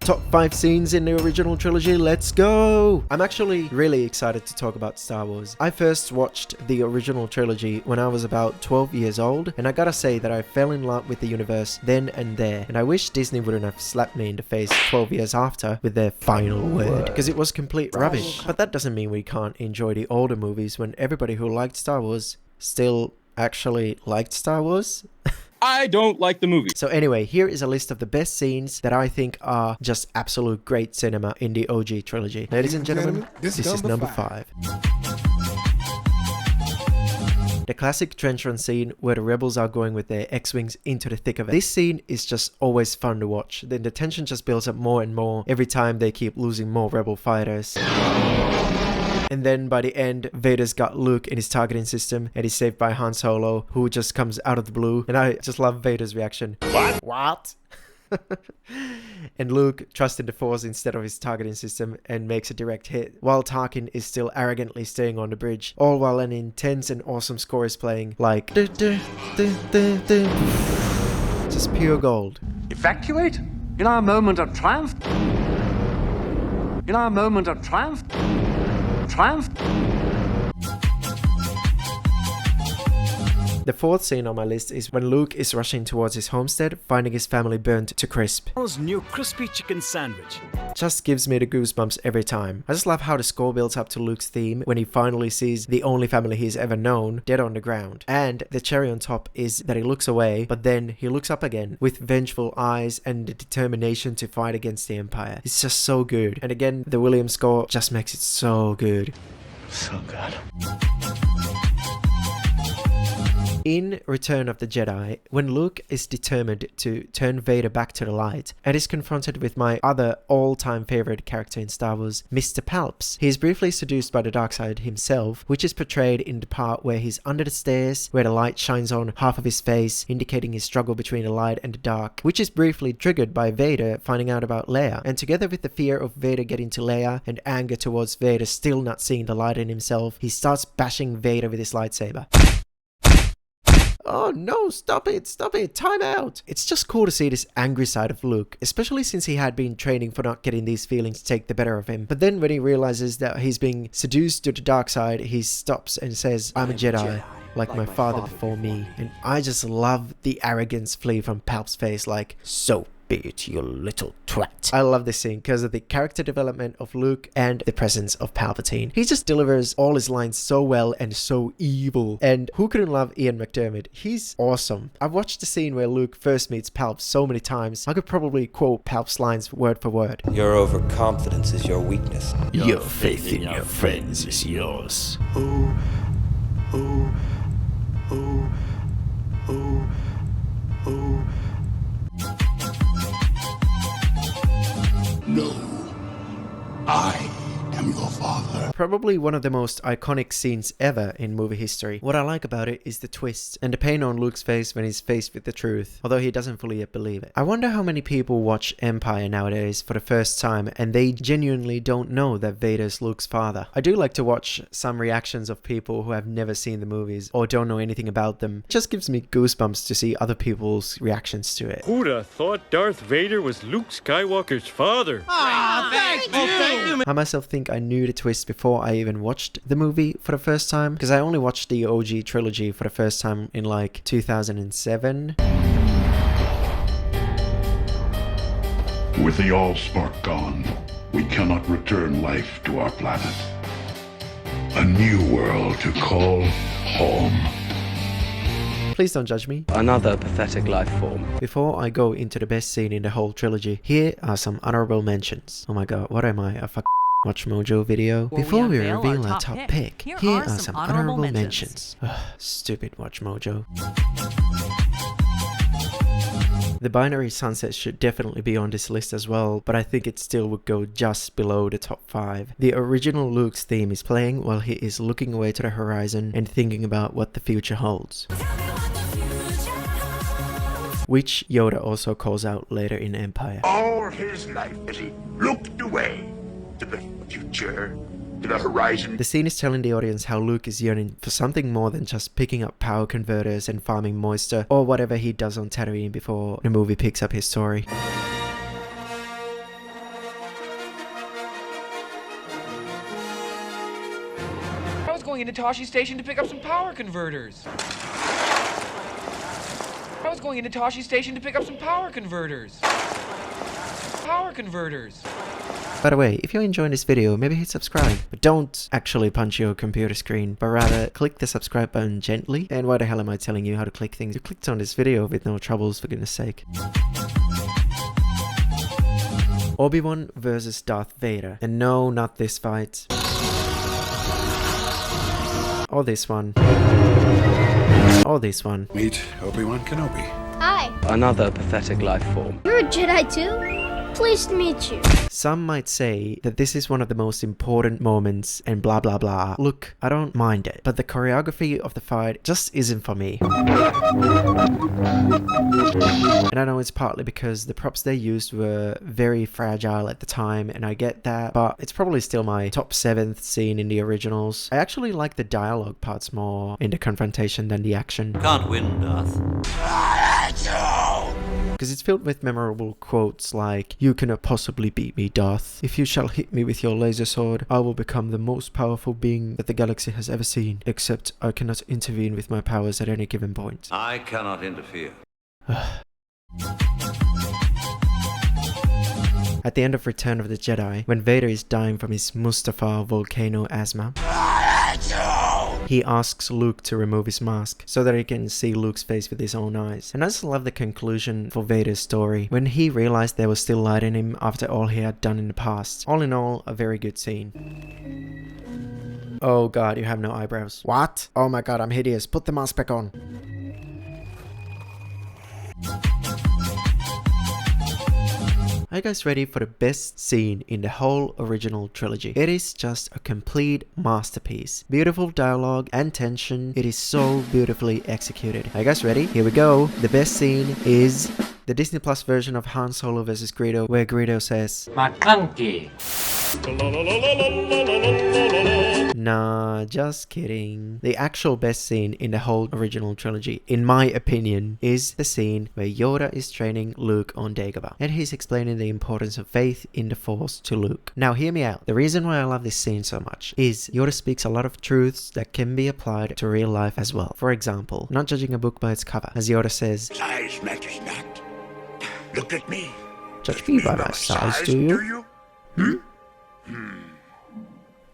Top 5 scenes in the original trilogy, let's go! I'm actually really excited to talk about Star Wars. I first watched the original trilogy when I was about 12 years old, and I gotta say that I fell in love with the universe then and there, and I wish Disney wouldn't have slapped me in the face 12 years after with their final word, because it was complete rubbish. But that doesn't mean we can't enjoy the older movies when everybody who liked Star Wars still actually liked Star Wars. I don't like the movie. So anyway, here is a list of the best scenes that I think are just absolute great cinema in the OG trilogy. Ladies and gentlemen, this is number 5. The classic trench run scene where the rebels are going with their X-Wings into the thick of it. This scene is just always fun to watch. Then the tension just builds up more and more every time they keep losing more rebel fighters. And then by the end, Vader's got Luke in his targeting system and he's saved by Han Solo, who just comes out of the blue. And I just love Vader's reaction. What? And Luke trusts in the Force instead of his targeting system and makes a direct hit, while Tarkin is still arrogantly staying on the bridge, all while an intense and awesome score is playing, like just pure gold. Evacuate? In our moment of triumph? In our moment of triumph? Triumph? The fourth scene on my list is when Luke is rushing towards his homestead, finding his family burnt to crisp. New crispy chicken sandwich. Just gives me the goosebumps every time. I just love how the score builds up to Luke's theme when he finally sees the only family he's ever known dead on the ground. And the cherry on top is that he looks away, but then he looks up again with vengeful eyes and the determination to fight against the Empire. It's just so good. And again, the Williams score just makes it so good. So good. In Return of the Jedi, when Luke is determined to turn Vader back to the light and is confronted with my other all-time favorite character in Star Wars, Mr. Palps, he is briefly seduced by the dark side himself, which is portrayed in the part where he's under the stairs, where the light shines on half of his face, indicating his struggle between the light and the dark, which is briefly triggered by Vader finding out about Leia, and together with the fear of Vader getting to Leia and anger towards Vader still not seeing the light in himself, he starts bashing Vader with his lightsaber. Oh no, stop it, time out! It's just cool to see this angry side of Luke, especially since he had been training for not getting these feelings to take the better of him. But then when he realizes that he's being seduced to the dark side, he stops and says, I'm a Jedi, like my father before me. And I just love the arrogance flee from Palp's face, like, so be it, you little twat. I love this scene because of the character development of Luke and the presence of Palpatine. He just delivers all his lines so well and so evil. And who couldn't love Ian McDiarmid? He's awesome. I've watched the scene where Luke first meets Palp so many times, I could probably quote Palp's lines word for word. Your overconfidence is your weakness. Your faith in your friends is yours. Oh, oh, oh, oh, oh. No, I am your father. Probably one of the most iconic scenes ever in movie history. What I like about it is the twist and the pain on Luke's face when he's faced with the truth, although he doesn't fully yet believe it. I wonder how many people watch Empire nowadays for the first time and they genuinely don't know that Vader's Luke's father. I do like to watch some reactions of people who have never seen the movies or don't know anything about them. It just gives me goosebumps to see other people's reactions to it. Who'd have thought Darth Vader was Luke Skywalker's father? Thank you. I myself think I knew the twist before I even watched the movie for the first time, because I only watched the OG trilogy for the first time in like 2007. With the Allspark gone, we cannot return life to our planet. A new world to call home. Please don't judge me. Another pathetic life form. Before I go into the best scene in the whole trilogy, here are some honorable mentions. Oh my god, what am I, a Watch Mojo video? Before we reveal our top pick, here are some honorable mentions. Ugh, stupid Watch Mojo. The Binary Sunset should definitely be on this list as well, but I think it still would go just below the top 5. The original Luke's theme is playing while he is looking away to the horizon and thinking about what the future holds, which Yoda also calls out later in Empire. All his life as he looked away to the future, to the horizon. The scene is telling the audience how Luke is yearning for something more than just picking up power converters and farming moisture or whatever he does on Tatooine before the movie picks up his story. going into Toshi Station to pick up some power converters. I was going into Toshi Station to pick up some power converters. Power converters. By the way, if you're enjoying this video, maybe hit subscribe. But don't actually punch your computer screen, but rather click the subscribe button gently. And why the hell am I telling you how to click things? You clicked on this video with no troubles, for goodness sake. Obi-Wan versus Darth Vader. And no, not this fight. Or this one. Or this one. Meet Obi-Wan Kenobi. Hi. Another pathetic life form. You're a Jedi too? Pleased to meet you. Some might say that this is one of the most important moments and blah blah blah. Look, I don't mind it, but the choreography of the fight just isn't for me. And I know it's partly because the props they used were very fragile at the time, and I get that, but it's probably still my top 7th scene in the originals. I actually like the dialogue parts more in the confrontation than the action. Can't win, Darth. Because it's filled with memorable quotes like, "You cannot possibly beat me, Darth. If you shall hit me with your laser sword, I will become the most powerful being that the galaxy has ever seen. Except I cannot intervene with my powers at any given point." I cannot interfere. At the end of Return of the Jedi, when Vader is dying from his Mustafar volcano asthma, he asks Luke to remove his mask so that he can see Luke's face with his own eyes. And I just love the conclusion for Vader's story, when he realized there was still light in him after all he had done in the past. All in all, a very good scene. Oh god, you have no eyebrows. What? Oh my god, I'm hideous. Put the mask back on. Are you guys ready for the best scene in the whole original trilogy? It is just a complete masterpiece. Beautiful dialogue and tension. It is so beautifully executed. Are you guys ready? Here we go. The best scene is the Disney Plus version of Han Solo vs. Greedo, where Greedo says, "McClunky." Nah, just kidding. The actual best scene in the whole original trilogy, in my opinion, is the scene where Yoda is training Luke on Dagobah, and he's explaining the importance of faith in the Force to Luke. Now hear me out. The reason why I love this scene so much is Yoda speaks a lot of truths that can be applied to real life as well. For example, not judging a book by its cover, as Yoda says, "Size matters not. Look at me. Judge me by my size, do you?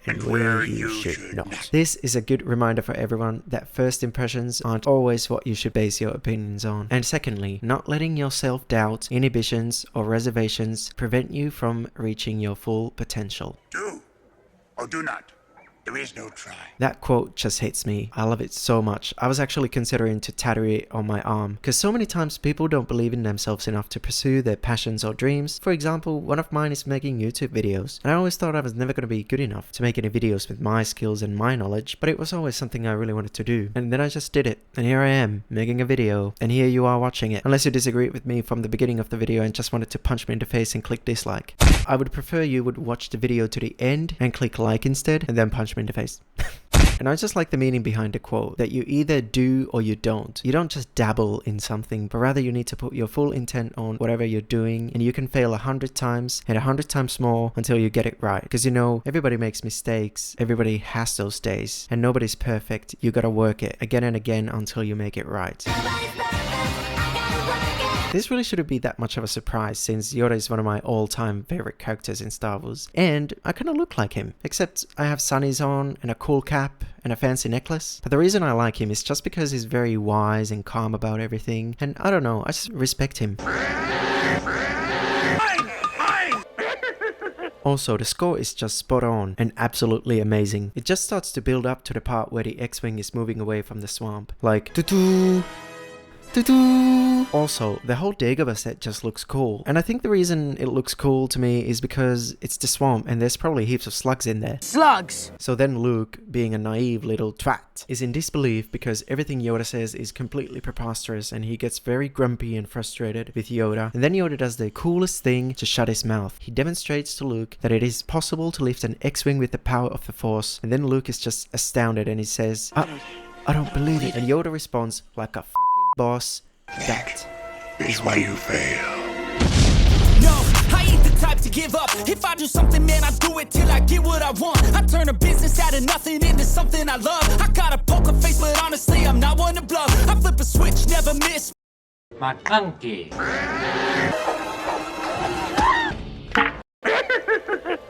And where you should not." This is a good reminder for everyone that first impressions aren't always what you should base your opinions on. And secondly, not letting your self-doubt, inhibitions, or reservations prevent you from reaching your full potential. Do or do not. There is no try. That quote just hits me. I love it so much. I was actually considering to tattoo it on my arm, because so many times people don't believe in themselves enough to pursue their passions or dreams. For example, one of mine is making YouTube videos, and I always thought I was never going to be good enough to make any videos with my skills and my knowledge, but it was always something I really wanted to do. And then I just did it, and here I am, making a video, and here you are watching it. Unless you disagreed with me from the beginning of the video and just wanted to punch me in the face and click dislike. I would prefer you would watch the video to the end and click like instead, and then punch me in the face. And I just like the meaning behind the quote, that you either do or you don't. You don't just dabble in something, but rather you need to put your full intent on whatever you're doing, and you can fail 100 times and 100 times more until you get it right. Because you know, everybody makes mistakes, everybody has those days, and nobody's perfect. You gotta work it again and again until you make it right. This really shouldn't be that much of a surprise, since Yoda is one of my all-time favorite characters in Star Wars, and I kind of look like him, except I have sunnies on and a cool cap and a fancy necklace. But the reason I like him is just because he's very wise and calm about everything, and I don't know, I just respect him. Also, the score is just spot on and absolutely amazing. It just starts to build up to the part where the X-Wing is moving away from the swamp, like doo-doo. Also, the whole Dagobah set just looks cool, and I think the reason it looks cool to me is because it's the swamp and there's probably heaps of slugs in there. Slugs! So then Luke, being a naive little twat, is in disbelief because everything Yoda says is completely preposterous, and he gets very grumpy and frustrated with Yoda. And then Yoda does the coolest thing to shut his mouth. He demonstrates to Luke that it is possible to lift an X-Wing with the power of the Force, and then Luke is just astounded and he says, I don't believe it. And Yoda responds like a boss, that is why you fail. No, I ain't the type to give up. If I do something, man, I do it till I get what I want. I turn a business out of nothing into something I love. I got a poker face, but honestly, I'm not one to bluff. I flip a switch, never miss. McClunky.